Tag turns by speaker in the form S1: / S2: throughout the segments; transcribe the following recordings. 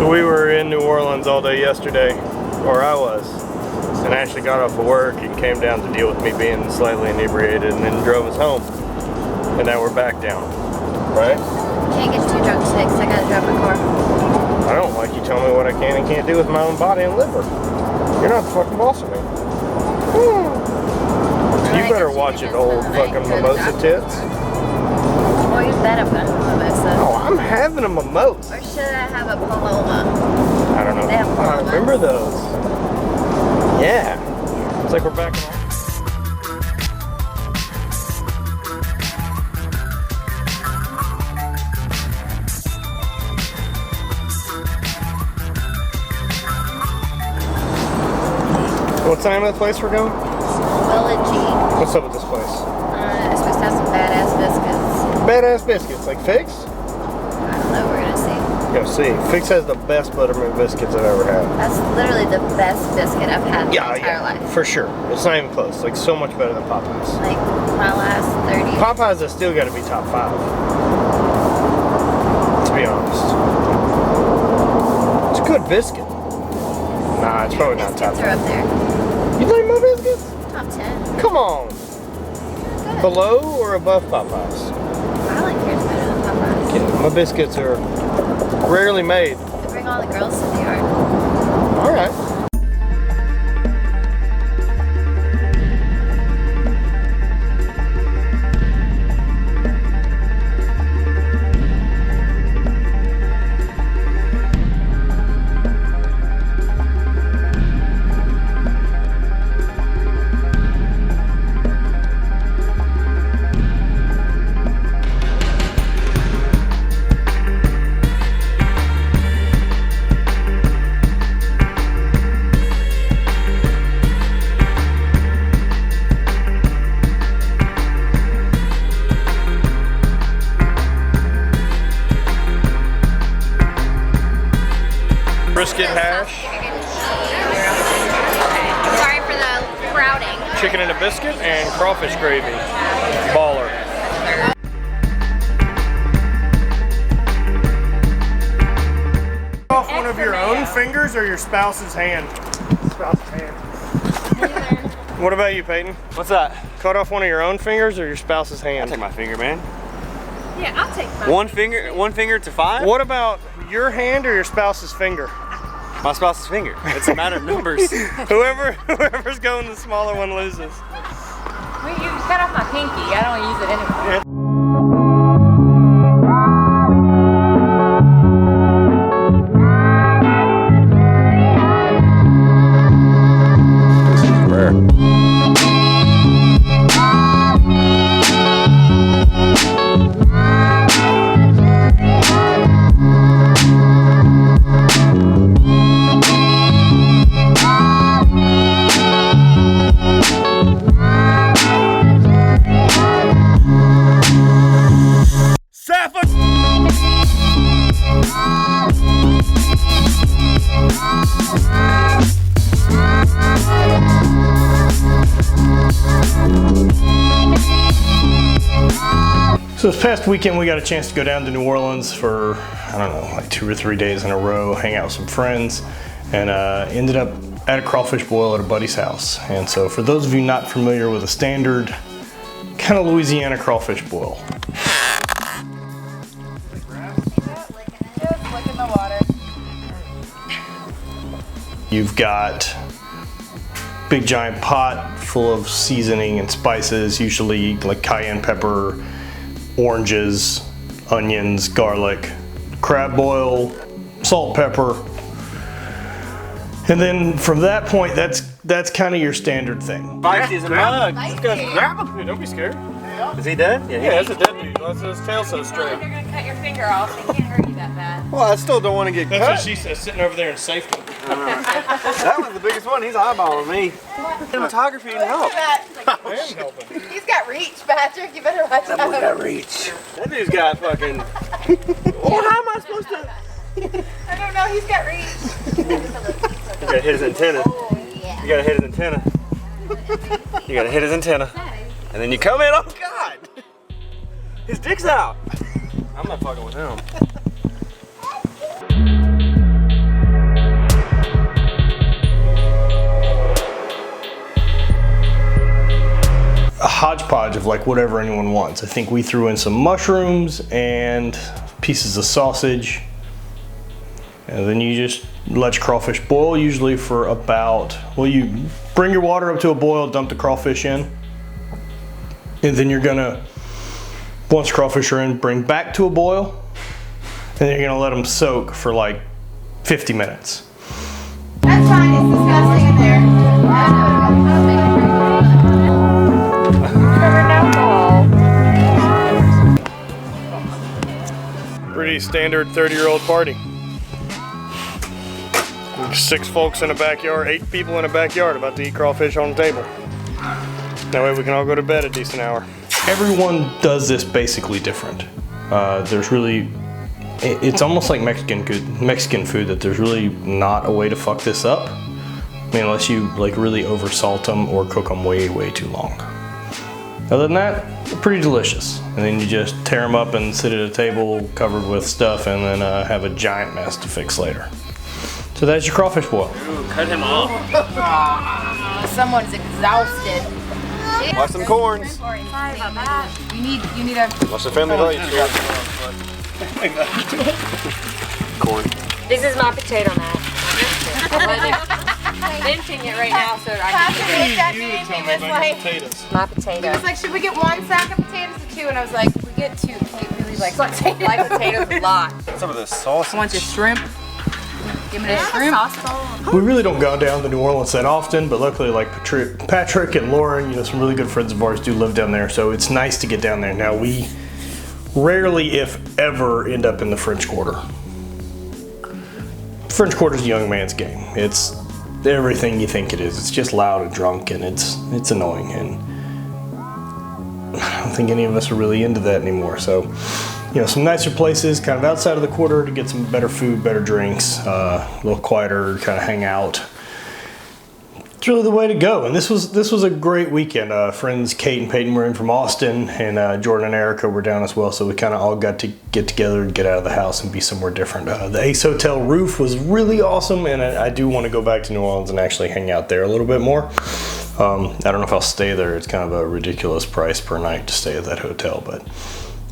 S1: So we were in New Orleans all day yesterday, or I was, and Ashley got off of work and came down to deal with me being slightly inebriated and then drove us home. And now we're back down, right?
S2: Can't get too drunk today because I gotta drive my car.
S1: I don't like you telling me what I can and can't do with my own body and liver. You're not the fucking boss of me. You better watch it, old fucking mimosa tits.
S2: Well, you bet I'm gonna have a mimosa.
S1: Oh, I'm having a mimosa.
S2: Or should I have a paloma?
S1: I don't know.
S2: They have
S1: I
S2: palomas.
S1: remember those. Yeah. It's like we're back in. What's the name of the place we're going?
S2: Elegy.
S1: What's up with this place?
S2: It's supposed to have some badass biscuits.
S1: Badass biscuits, like Fix?
S2: I don't know, we're gonna see.
S1: Go see. Fix has the best buttermilk biscuits I've ever had.
S2: That's literally the best biscuit I've had in my entire life.
S1: For sure. It's not even close. Like so much better than Popeyes.
S2: Like my last 30.
S1: Popeyes has still got to be top 5. To be honest. It's a good biscuit. Nah, it's probably not top 5.
S2: Biscuits are up there.
S1: You like my biscuits?
S2: Top 10.
S1: Come on.
S2: Good.
S1: Below or above Popeyes?
S2: I like yours better than Popeyes.
S1: Yeah, my biscuits are rarely made.
S2: We bring all the girls to the yard.
S1: All right. Brisket hash,
S2: Sorry for the crowding.
S1: chicken and a biscuit, and crawfish gravy. Baller. Off one of your own fingers or your spouse's hand? Spouse's hand. What about you, Peyton?
S3: What's that?
S1: Cut off one of your own fingers or your spouse's hand?
S3: I'll take my finger, man.
S2: Yeah, I'll take mine.
S3: One finger to 5?
S1: What about your hand or your spouse's finger?
S3: My spouse's finger. It's a matter of numbers.
S1: Whoever's going the smaller one loses.
S4: You cut off my pinky. I don't use it anymore.
S1: So this past weekend we got a chance to go down to New Orleans for, I don't know, like 2 or 3 days in a row, hang out with some friends, and ended up at a crawfish boil at a buddy's house. And so for those of you not familiar with a standard kind of Louisiana crawfish boil.
S4: Just look in the water.
S1: You've got big giant pot full of seasoning and spices, usually like cayenne pepper, oranges, onions, garlic, crab boil, salt, pepper. And then from that point, that's kind of your standard thing.
S3: Feisty as a mug. Let's go grab him.
S1: Dude, don't be scared.
S3: Is he dead?
S1: Yeah, that's a dead dude. That's his tail so straight.
S4: You're gonna cut your finger off. It can't hurt you that bad.
S3: Well, I still don't want to get
S1: That's what
S3: cut.
S1: she says, sitting over there in safety.
S3: That was the biggest one. He's eyeballing me. Cinematography and help.
S1: I am helping.
S4: He's got reach, Patrick. You better watch out.
S3: Got reach. That dude's got fucking. Well, how am I supposed to?
S4: I don't know. He's got reach.
S3: You gotta hit his antenna. You gotta hit his antenna. You gotta hit his antenna. And then you come in. Oh, God! His dick's out. I'm not fucking with him.
S1: hodgepodge of like whatever anyone wants. I think we threw in some mushrooms and pieces of sausage. And then you just let your crawfish boil, usually for about, well, you bring your water up to a boil, dump the crawfish in. And then you're gonna, once crawfish are in, bring back to a boil. And then you're gonna let them soak for like 50 minutes.
S2: That's fine, it's disgusting in there.
S1: Pretty standard 30-year-old party. 6 folks in a backyard, 8 people in a backyard about to eat crawfish on the table. That way we can all go to bed at a decent hour. Everyone does this basically different. There's really, it's almost like Mexican food that there's really not a way to fuck this up. I mean, unless you like really over salt them or cook them way, way too long. Other than that, they're pretty delicious. And then you just tear them up and sit at a table covered with stuff and then have a giant mess to fix later. So that's your crawfish boil.
S3: Ooh, cut him off.
S4: Someone's exhausted.
S3: Watch some corns.
S4: Sorry about that. You need a
S3: Watch the family lights. Corn.
S4: This is my potato mat. I'm benching it right now so I can
S2: Looked at me and he was like,
S4: my
S2: he
S4: potato.
S2: was like, should we get 1 sack of potatoes or 2? And I was like, we get 2. He really likes potatoes.
S4: Like potatoes a lot.
S3: Some of this sauce.
S4: I want your shrimp. Give me the shrimp.
S1: We really don't go down to New Orleans that often, but luckily like Patrick and Lauren, you know, some really good friends of ours do live down there, so it's nice to get down there. Now we rarely, if ever, end up in the French Quarter. French Quarter's a young man's game. It's everything you think it is. It's just loud and drunk, and it's annoying, and I don't think any of us are really into that anymore. So, you know, some nicer places kind of outside of the quarter to get some better food, better drinks, a little quieter, kind of hang out. It's really the way to go. And this was a great weekend. Friends Kate and Peyton were in from Austin, and Jordan and Erica were down as well. So we kind of all got to get together and get out of the house and be somewhere different. The Ace Hotel roof was really awesome, and I do want to go back to New Orleans and actually hang out there a little bit more. I don't know if I'll stay there. It's kind of a ridiculous price per night to stay at that hotel, but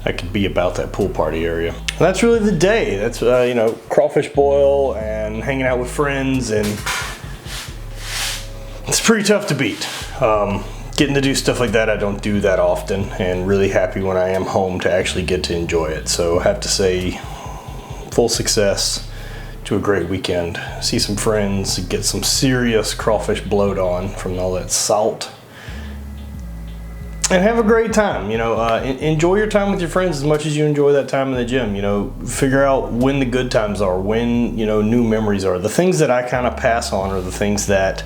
S1: I could be about that pool party area. And that's really the day. That's, you know, crawfish boil and hanging out with friends, and it's pretty tough to beat. Getting to do stuff like that, I don't do that often, and really happy when I am home to actually get to enjoy it. So I have to say, full success to a great weekend. See some friends, get some serious crawfish bloat on from all that salt. And have a great time, you know, enjoy your time with your friends as much as you enjoy that time in the gym. You know, figure out when the good times are, when, you know, new memories are. The things that I kind of pass on are the things that,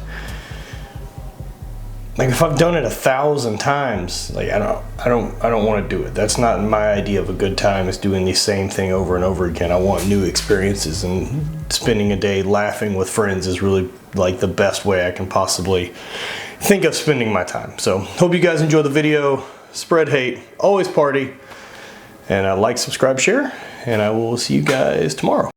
S1: like, if I've done it 1,000 times, like, I don't want to do it. That's not my idea of a good time, is doing the same thing over and over again. I want new experiences, and spending a day laughing with friends is really like the best way I can possibly think of spending my time. So hope you guys enjoy the video. Spread hate, always party, and like, subscribe, share, and I will see you guys tomorrow.